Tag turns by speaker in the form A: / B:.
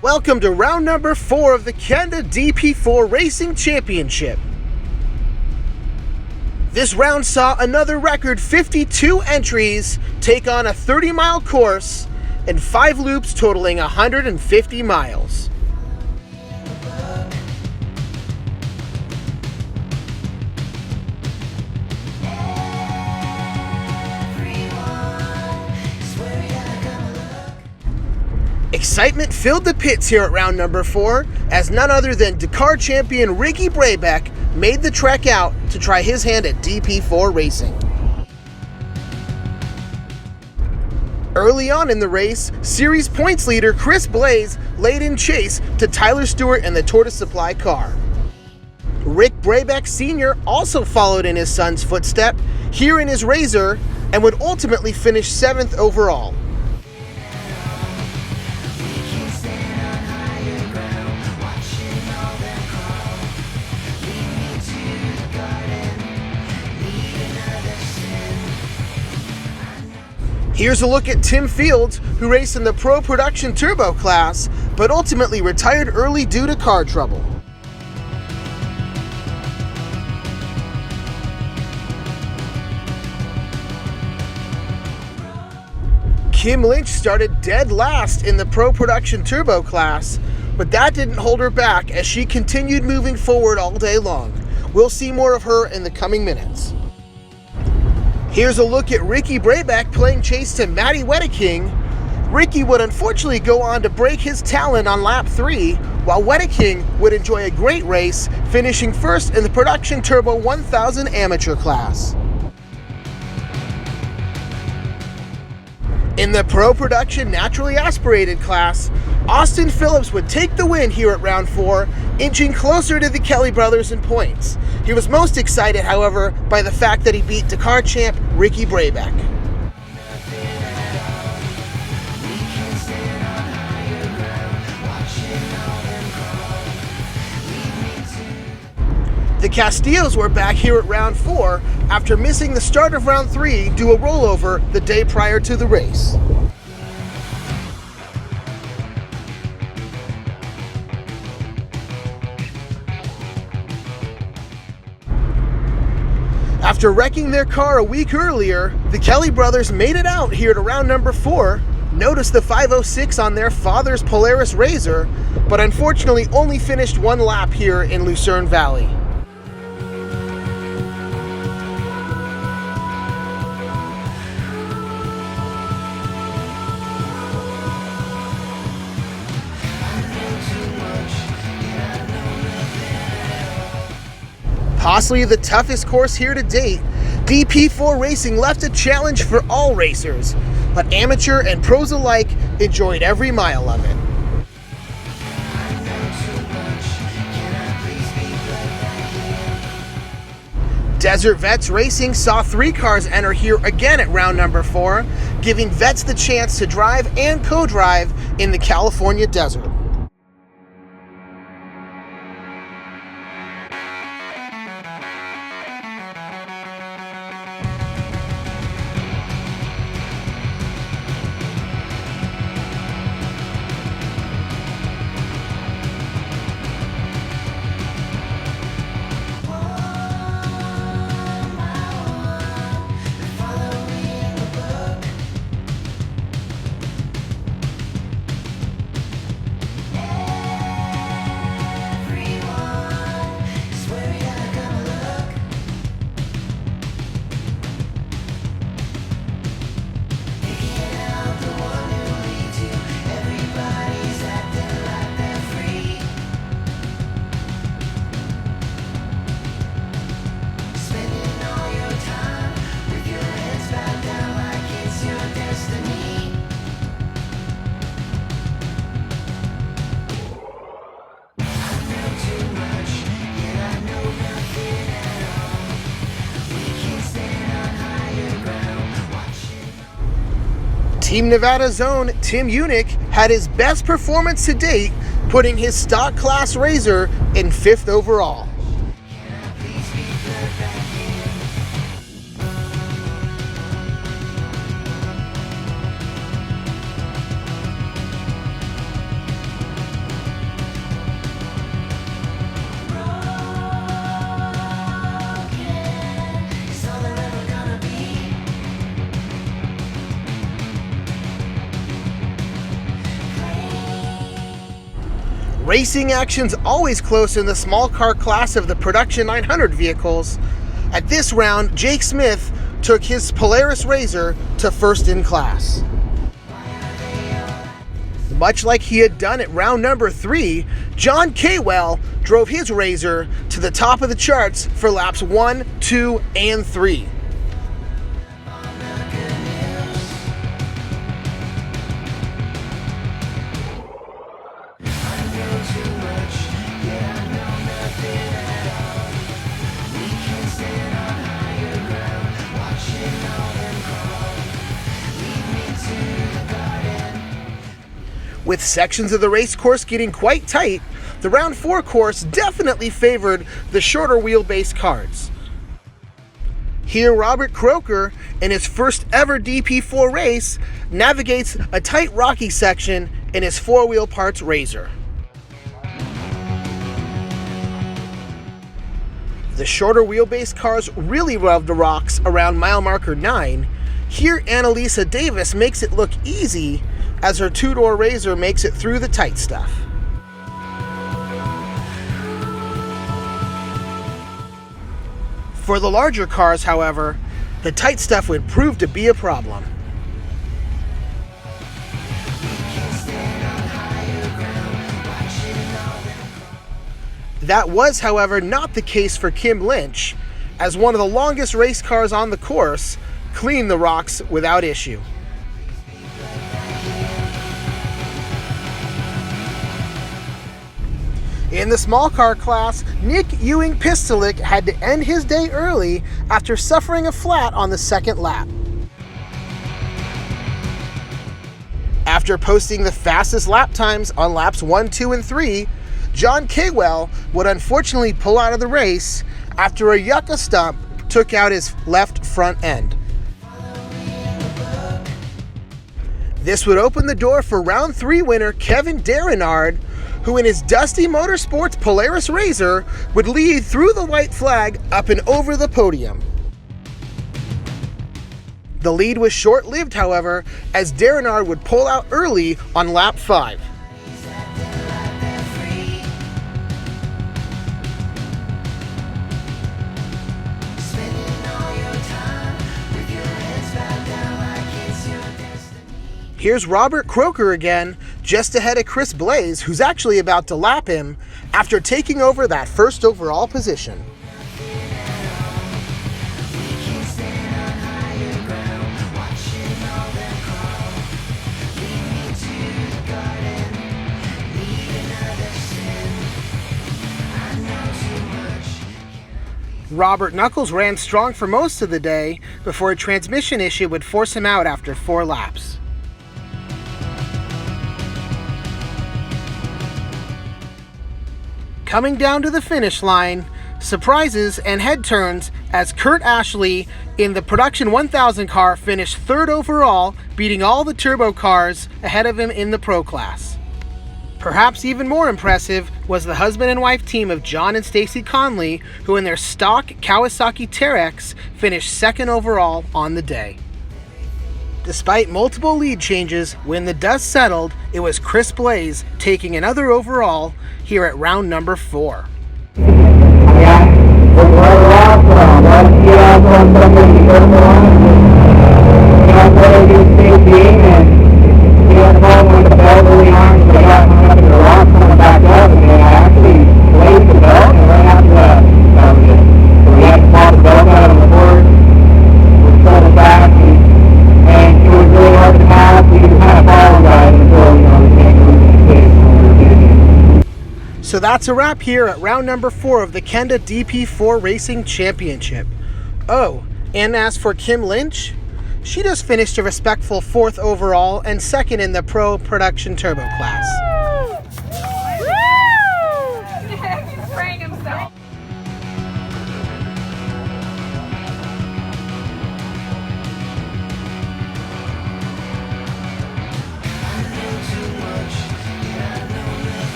A: Welcome to round number 4 of the Kenda DP4 Racing Championship. This round saw another record 52 entries take on a 30-mile course and 5 loops totaling 150 miles. Excitement filled the pits here at round number 4 as none other than Dakar champion Ricky Brabeck made the trek out to try his hand at DP4 racing. Early on in the race, series points leader Chris Blaze laid in chase to Tyler Stewart and the Tortoise Supply car. Rick Brabeck Sr. also followed in his son's footstep here in his Razor and would ultimately finish 7th overall. Here's a look at Tim Fields, who raced in the Pro Production Turbo class, but ultimately retired early due to car trouble. Kim Lynch started dead last in the Pro Production Turbo class, but that didn't hold her back as she continued moving forward all day long. We'll see more of her in the coming minutes. Here's a look at Ricky Brabeck playing chase to Matty Wedeking. Ricky would unfortunately go on to break his talon on lap 3, while Wedeking would enjoy a great race, finishing first in the Production Turbo 1000 amateur class. In the Pro Production Naturally Aspirated class, Austin Phillips would take the win here at round 4, inching closer to the Kelly brothers in points. He was most excited, however, by the fact that he beat Dakar champ Ricky Brabeck. The Castillos were back here at round 4 after missing the start of round 3 due to a rollover the day prior to the race. After wrecking their car a week earlier, the Kelly brothers made it out here to round number 4, noticed the 506 on their father's Polaris Razor, but unfortunately only finished 1 lap here in Lucerne Valley. Possibly the toughest course here to date, DP4 Racing left a challenge for all racers, but amateur and pros alike enjoyed every mile of it. Desert Vets Racing saw 3 cars enter here again at round number 4, giving vets the chance to drive and co-drive in the California desert. Team Nevada's own Tim Unick had his best performance to date, putting his stock class Razor in 5th overall. Racing action's always close in the small car class of the Production 900 vehicles. At this round, Jake Smith took his Polaris RZR to first in class. Much like he had done at round number 3, John Caywell drove his RZR to the top of the charts for laps 1, 2, and 3. With sections of the race course getting quite tight, the round 4 course definitely favored the shorter wheelbase cars. Here, Robert Croker, in his first ever DP4 race, navigates a tight rocky section in his 4-wheel parts RZR. The shorter wheelbase cars really rub the rocks around mile marker 9. Here, Annalisa Davis makes it look easy as her 2-door RZR makes it through the tight stuff. For the larger cars, however, the tight stuff would prove to be a problem. That was, however, not the case for Kim Lynch, as one of the longest race cars on the course cleaned the rocks without issue. In the small car class, Nick Ewing Pistolik had to end his day early after suffering a flat on the second lap. After posting the fastest lap times on laps 1, 2, and 3, John Caywell would unfortunately pull out of the race after a yucca stump took out his left front end. This would open the door for round 3 winner Kevin Derenard, who in his Dusty Motorsports Polaris RZR would lead through the white flag up and over the podium. The lead was short-lived, however, as Derenard would pull out early on lap 5. Here's Robert Croker again, just ahead of Chris Blaze, who's actually about to lap him after taking over that first overall position. Robert Knuckles ran strong for most of the day before a transmission issue would force him out after 4 laps. Coming down to the finish line, surprises and head turns as Kurt Ashley in the Production 1000 car finished 3rd overall, beating all the turbo cars ahead of him in the Pro class. Perhaps even more impressive was the husband and wife team of John and Stacy Conley, who in their stock Kawasaki Terex finished 2nd overall on the day. Despite multiple lead changes, when the dust settled, it was Chris Blaze taking another overall here at round number 4. So that's a wrap here at round number 4 of the Kenda DP4 Racing Championship. Oh, and as for Kim Lynch, she just finished a respectful 4th overall and 2nd in the Pro Production Turbo class.